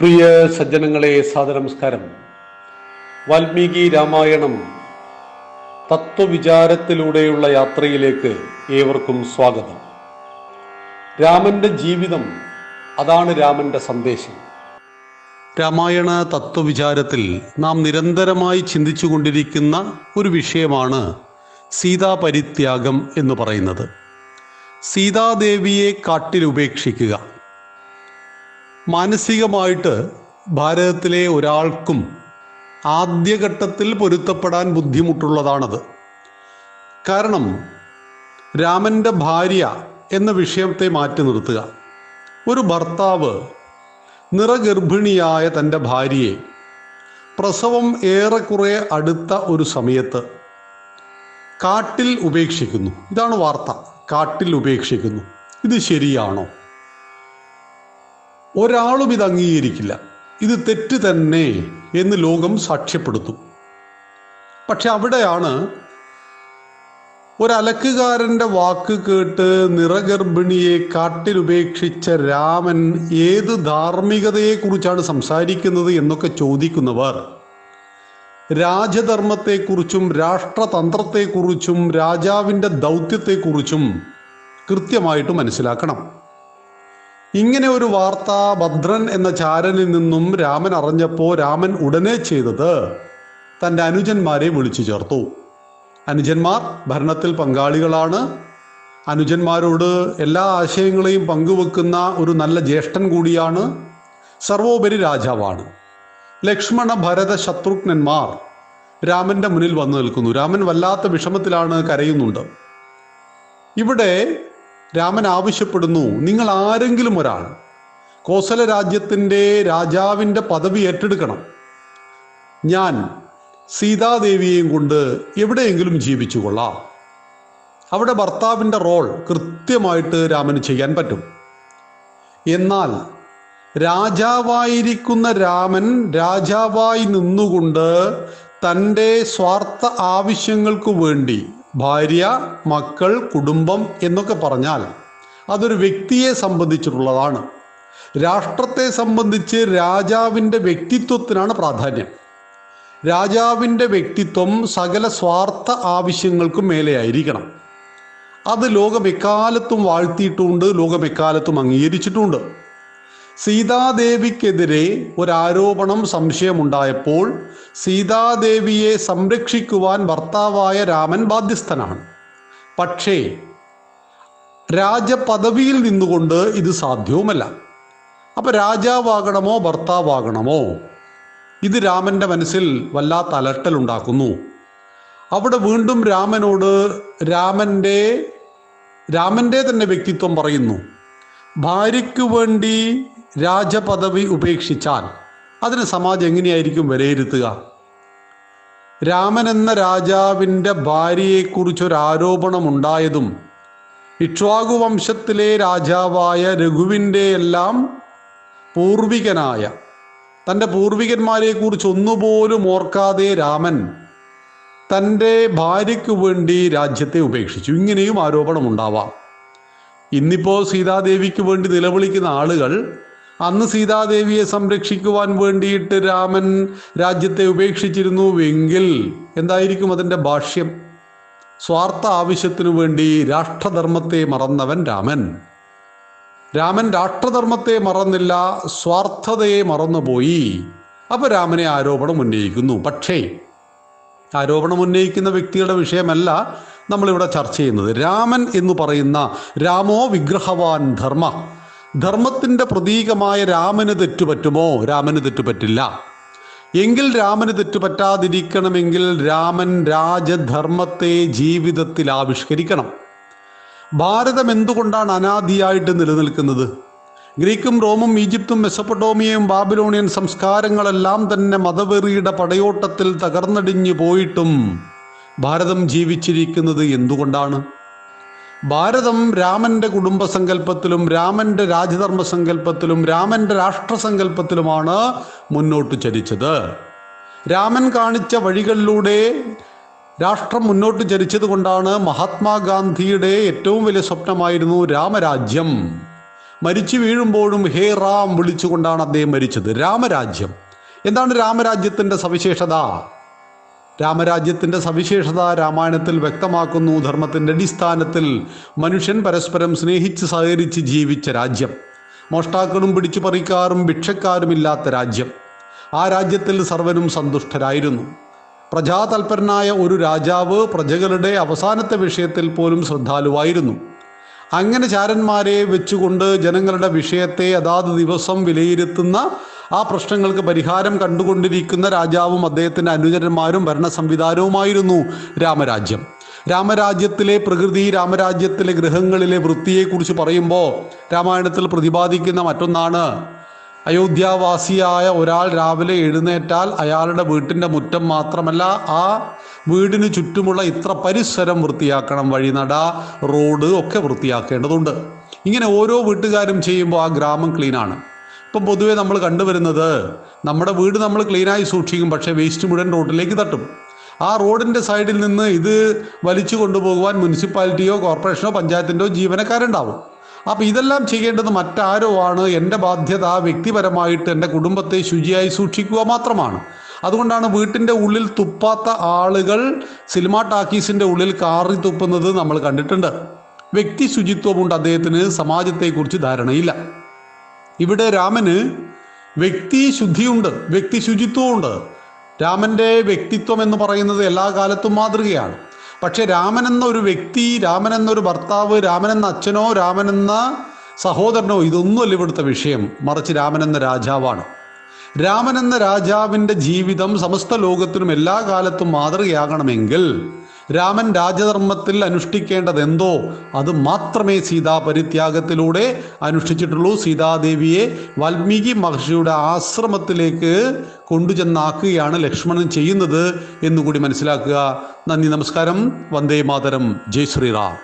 പ്രിയ സജ്ജനങ്ങളെ, സാദരനമസ്കാരം. വാൽമീകി രാമായണം തത്വവിചാരത്തിലൂടെയുള്ള യാത്രയിലേക്ക് ഏവർക്കും സ്വാഗതം. രാമന്റെ ജീവിതം, അതാണ് രാമന്റെ സന്ദേശം. രാമായണ തത്വവിചാരത്തിൽ നാം നിരന്തരമായി ചിന്തിച്ചുകൊണ്ടിരിക്കുന്ന ഒരു വിഷയമാണ് സീതാപരിത്യാഗം എന്ന് പറയുന്നത്. സീതാദേവിയെ കാട്ടിലുപേക്ഷിക്കുക. മാനസികമായിട്ട് ഭാരതത്തിലെ ഒരാൾക്കും ആദ്യഘട്ടത്തിൽ പൊരുത്തപ്പെടാൻ ബുദ്ധിമുട്ടുള്ളതാണത്. കാരണം രാമൻ്റെ ഭാര്യ എന്ന വിഷയത്തെ മാറ്റി നിർത്തുക. ഒരു ഭർത്താവ് നിറഗർഭിണിയായ തൻ്റെ ഭാര്യയെ പ്രസവം ഏറെക്കുറെ അടുത്ത ഒരു സമയത്ത് കാട്ടിൽ ഉപേക്ഷിക്കുന്നു. ഇതാണ് വാർത്ത. കാട്ടിൽ ഉപേക്ഷിക്കുന്നു. ഇത് ശരിയാണോ? ഒരാളും ഇത് അംഗീകരിക്കില്ല. ഇത് തെറ്റ് തന്നെ എന്ന് ലോകം സാക്ഷ്യപ്പെടുത്തും. പക്ഷെ അവിടെയാണ് ഒരലക്കുകാരൻ്റെ വാക്ക് കേട്ട് നിറഗർഭിണിയെ കാട്ടിൽ ഉപേക്ഷിച്ച രാമൻ ഏത് ധാർമ്മികതയെക്കുറിച്ചാണ് സംസാരിക്കുന്നത് എന്നൊക്കെ ചോദിക്കുന്നവർ രാജധർമ്മത്തെക്കുറിച്ചും രാഷ്ട്രതന്ത്രത്തെക്കുറിച്ചും രാജാവിൻ്റെ ദൗത്യത്തെക്കുറിച്ചും കൃത്യമായിട്ട് മനസ്സിലാക്കണം. ഇങ്ങനെ ഒരു വാർത്ത ഭദ്രൻ എന്ന ചാരനിൽ നിന്നും രാമൻ അറിഞ്ഞപ്പോൾ രാമൻ ഉടനെ ചെയ്തത് തൻ്റെ അനുജന്മാരെ വിളിച്ചു ചേർത്തു. അനുജന്മാർ ഭരണത്തിൽ പങ്കാളികളാണ്. അനുജന്മാരോട് എല്ലാ ആശയങ്ങളെയും പങ്കുവെക്കുന്ന ഒരു നല്ല ജ്യേഷ്ഠൻ കൂടിയാണ്. സർവോപരി രാജാവാണ്. ലക്ഷ്മണ ഭരത ശത്രുഘ്നന്മാർ രാമൻ്റെ മുന്നിൽ വന്നു നിൽക്കുന്നു. രാമൻ വല്ലാത്ത വിഷമത്തിലാണ്, കരയുന്നുണ്ട്. ഇവിടെ രാമൻ ആവശ്യപ്പെടുന്നു, നിങ്ങൾ ആരെങ്കിലും ഒരാൾ കോസല രാജ്യത്തിൻ്റെ രാജാവിൻ്റെ പദവി ഏറ്റെടുക്കണം. ഞാൻ സീതാദേവിയെയും കൊണ്ട് എവിടെയെങ്കിലും ജീവിച്ചു കൊള്ളാം. അവിടെ ഭർത്താവിൻ്റെ റോൾ കൃത്യമായിട്ട് രാമന് ചെയ്യാൻ പറ്റും. എന്നാൽ രാജാവായിരിക്കുന്ന രാമൻ രാജാവായി നിന്നുകൊണ്ട് തൻ്റെ സ്വാർത്ഥ ആവശ്യങ്ങൾക്ക് വേണ്ടി ഭാര്യ, മക്കൾ, കുടുംബം എന്നൊക്കെ പറഞ്ഞാൽ അതൊരു വ്യക്തിയെ സംബന്ധിച്ചിട്ടുള്ളതാണ്. രാഷ്ട്രത്തെ സംബന്ധിച്ച് രാജാവിൻ്റെ വ്യക്തിത്വത്തിനാണ് പ്രാധാന്യം. രാജാവിൻ്റെ വ്യക്തിത്വം സകല സ്വാർത്ഥ ആവശ്യങ്ങൾക്കും മേലെയായിരിക്കണം. അത് ലോകം എക്കാലത്തും വാഴ്ത്തിയിട്ടുമുണ്ട്, ലോകം എക്കാലത്തും അംഗീകരിച്ചിട്ടുമുണ്ട്. സീതാദേവിക്കെതിരെ ഒരാരോപണം, സംശയമുണ്ടായപ്പോൾ സീതാദേവിയെ സംരക്ഷിക്കുവാൻ ഭർത്താവായ രാമൻ ബാധ്യസ്ഥനാണ്. പക്ഷേ രാജപദവിയിൽ നിന്നുകൊണ്ട് ഇത് സാധ്യവുമല്ല. അപ്പം രാജാവാകണമോ ഭർത്താവാകണമോ? ഇത് രാമൻ്റെ മനസ്സിൽ വല്ലാത്ത അലട്ടലുണ്ടാക്കുന്നു. അവിടെ വീണ്ടും രാമനോട് രാമൻ്റെ തന്നെ വ്യക്തിത്വം പറയുന്നു. ഭാര്യയ്ക്ക് വേണ്ടി രാജപദവി ഉപേക്ഷിച്ചാൽ അതിന് സമാജം എങ്ങനെയായിരിക്കും വിലയിരുത്തുക? രാമൻ എന്ന രാജാവിൻ്റെ ഭാര്യയെക്കുറിച്ചൊരാരോപണമുണ്ടായതും ഇക്ഷ്വാകു വംശത്തിലെ രാജാവായ രഘുവിൻ്റെ എല്ലാം പൂർവികനായ തൻ്റെ പൂർവികന്മാരെക്കുറിച്ച് ഒന്നുപോലും ഓർക്കാതെ രാമൻ തൻ്റെ ഭാര്യയ്ക്ക് വേണ്ടി രാജ്യത്തെ ഉപേക്ഷിച്ചു. ഇങ്ങനെയും ആരോപണമുണ്ടാവാം. ഇന്നിപ്പോൾ സീതാദേവിക്ക് വേണ്ടി നിലവിളിക്കുന്ന ആളുകൾ അന്ന് സീതാദേവിയെ സംരക്ഷിക്കുവാൻ വേണ്ടിയിട്ട് രാമൻ രാജ്യത്തെ ഉപേക്ഷിച്ചിരുന്നുവെങ്കിൽ എന്തായിരിക്കും അതിൻ്റെ ഭാഷ്യം? സ്വാർത്ഥ ആവശ്യത്തിനു വേണ്ടി രാഷ്ട്രധർമ്മത്തെ മറന്നവൻ രാമൻ. രാമൻ രാഷ്ട്രധർമ്മത്തെ മറന്നില്ല, സ്വാർത്ഥതയെ മറന്നുപോയി. അപ്പോൾ രാമനെ ആരോപണം ഉന്നയിക്കുന്നു. പക്ഷേ ആരോപണം ഉന്നയിക്കുന്ന വ്യക്തിയുടെ വിഷയമല്ല നമ്മളിവിടെ ചർച്ച ചെയ്യുന്നത്. രാമൻ എന്ന് പറയുന്ന രാമോ വിഗ്രഹവാൻ ധർമ്മ, ധർമ്മത്തിൻ്റെ പ്രതീകമായ രാമന് തെറ്റുപറ്റുമോ? രാമന് തെറ്റുപറ്റില്ല. എങ്കിൽ രാമന് തെറ്റുപറ്റാതിരിക്കണമെങ്കിൽ രാമൻ രാജധർമ്മത്തെ ജീവിതത്തിൽ ആവിഷ്കരിക്കണം. ഭാരതം എന്തുകൊണ്ടാണ് അനാദിയായിട്ട് നിലനിൽക്കുന്നത്? ഗ്രീക്കും റോമും ഈജിപ്തും മെസപ്പൊട്ടോമിയയും ബാബിലോണിയൻ സംസ്കാരങ്ങളെല്ലാം തന്നെ മതവെറിയുടെ പടയോട്ടത്തിൽ തകർന്നടിഞ്ഞു പോയിട്ടും ഭാരതം ജീവിച്ചിരിക്കുന്നത് എന്തുകൊണ്ടാണ്? ഭാരതം രാമൻ്റെ കുടുംബസങ്കല്പത്തിലും രാമൻ്റെ രാജധർമ്മ സങ്കല്പത്തിലും രാമൻ്റെ രാഷ്ട്രസങ്കല്പത്തിലുമാണ് മുന്നോട്ട് ചരിച്ചത്. രാമൻ കാണിച്ച വഴികളിലൂടെ രാഷ്ട്രം മുന്നോട്ട് ചരിച്ചത് കൊണ്ടാണ് മഹാത്മാഗാന്ധിയുടെ ഏറ്റവും വലിയ സ്വപ്നമായിരുന്നു രാമരാജ്യം. മരിച്ചു വീഴുമ്പോഴും ഹേ റാം വിളിച്ചുകൊണ്ടാണ് അദ്ദേഹം മരിച്ചത്. രാമരാജ്യം എന്താണ് രാമരാജ്യത്തിൻ്റെ സവിശേഷത? രാമരാജ്യത്തിൻ്റെ സവിശേഷത രാമായണത്തിൽ വ്യക്തമാക്കുന്നു. ധർമ്മത്തിൻ്റെ അടിസ്ഥാനത്തിൽ മനുഷ്യൻ പരസ്പരം സ്നേഹിച്ച് സഹകരിച്ച് ജീവിച്ച രാജ്യം, മോഷ്ടാക്കളും പിടിച്ചു പറിക്കാരും ഭിക്ഷക്കാരുമില്ലാത്ത രാജ്യം. ആ രാജ്യത്തിൽ സർവരും സന്തുഷ്ടരായിരുന്നു. പ്രജാതൽപരനായ ഒരു രാജാവ് പ്രജകളുടെ അവസാനത്തെ വിഷയത്തിൽ പോലും ശ്രദ്ധാലുവായിരുന്നു. അങ്ങനെ ചാരന്മാരെ വെച്ചുകൊണ്ട് ജനങ്ങളുടെ വിഷയത്തെ അതാത് ദിവസം വിലയിരുത്തുന്ന, ആ പ്രശ്നങ്ങൾക്ക് പരിഹാരം കണ്ടുകൊണ്ടിരിക്കുന്ന രാജാവും അദ്ദേഹത്തിൻ്റെ അനുചരന്മാരും ഭരണ സംവിധാനവുമായിരുന്നു രാമരാജ്യം. രാമരാജ്യത്തിലെ പ്രകൃതി, രാമരാജ്യത്തിലെ ഗൃഹങ്ങളിലെ വൃത്തിയെക്കുറിച്ച് പറയുമ്പോൾ രാമായണത്തിൽ പ്രതിപാദിക്കുന്ന മറ്റൊന്നാണ്, അയോധ്യാവാസിയായ ഒരാൾ രാവിലെ എഴുന്നേറ്റാൽ അയാളുടെ വീട്ടിൻ്റെ മുറ്റം മാത്രമല്ല, ആ വീടിന് ചുറ്റുമുള്ള ഇത്ര പരിസരം വൃത്തിയാക്കണം, വഴിനട, റോഡ് ഒക്കെ വൃത്തിയാക്കേണ്ടതുണ്ട്. ഇങ്ങനെ ഓരോ വീട്ടുകാരും ചെയ്യുമ്പോൾ ആ ഗ്രാമം ക്ലീനാണ്. ഇപ്പം പൊതുവെ നമ്മൾ കണ്ടുവരുന്നത്, നമ്മുടെ വീട് നമ്മൾ ക്ലീനായി സൂക്ഷിക്കും, പക്ഷേ വേസ്റ്റ് മുഴുവൻ റോഡിലേക്ക് തട്ടും. ആ റോഡിൻ്റെ സൈഡിൽ നിന്ന് ഇത് വലിച്ചു കൊണ്ടുപോകുവാൻ മുനിസിപ്പാലിറ്റിയോ കോർപ്പറേഷനോ പഞ്ചായത്തിൻ്റെയോ ജീവനക്കാരുണ്ടാവും. അപ്പോൾ ഇതെല്ലാം ചെയ്യേണ്ടത് മറ്റാരോ ആണ്. എൻ്റെ ബാധ്യത വ്യക്തിപരമായിട്ട് എൻ്റെ കുടുംബത്തെ ശുചിയായി സൂക്ഷിക്കുക മാത്രമാണ്. അതുകൊണ്ടാണ് വീട്ടിൻ്റെ ഉള്ളിൽ തുപ്പാത്ത ആളുകൾ സിനിമാ ടാക്കീസിൻ്റെ ഉള്ളിൽ കാറി തുപ്പുന്നത് നമ്മൾ കണ്ടിട്ടുണ്ട്. വ്യക്തി ശുചിത്വമുണ്ട് അദ്ദേഹത്തിന്, സമാജത്തെക്കുറിച്ച് ധാരണയില്ല. ഇവിടെ രാമന് വ്യക്തി ശുദ്ധിയുണ്ട്, വ്യക്തി ശുചിത്വമുണ്ട്. രാമൻ്റെ വ്യക്തിത്വം എന്ന് പറയുന്നത് എല്ലാ കാലത്തും മാതൃകയാണ്. പക്ഷെ രാമൻ എന്ന ഒരു വ്യക്തി, രാമൻ എന്നൊരു ഭർത്താവ്, രാമൻ എന്ന അച്ഛനോ രാമൻ എന്ന സഹോദരനോ ഇതൊന്നുമല്ല ഇവിടുത്തെ വിഷയം. മറിച്ച് രാമൻ എന്ന രാജാവാണ്. രാമൻ എന്ന രാജാവിൻ്റെ ജീവിതം സമസ്ത ലോകത്തിനും എല്ലാ കാലത്തും മാതൃകയാകണമെങ്കിൽ രാമൻ രാജധർമ്മത്തിൽ അനുഷ്ഠിക്കേണ്ടതെന്തോ അത് മാത്രമേ സീതാപരിത്യാഗത്തിലൂടെ അനുഷ്ഠിച്ചിട്ടുള്ളൂ. സീതാദേവിയെ വാൽമീകി മഹർഷിയുടെ ആശ്രമത്തിലേക്ക് കൊണ്ടുചെന്നാക്കുകയാണ് ലക്ഷ്മണൻ ചെയ്യുന്നത് എന്നുകൂടി മനസ്സിലാക്കുക. നന്ദി, നമസ്കാരം. വന്ദേ മാതരം. ജയ് ശ്രീറാം.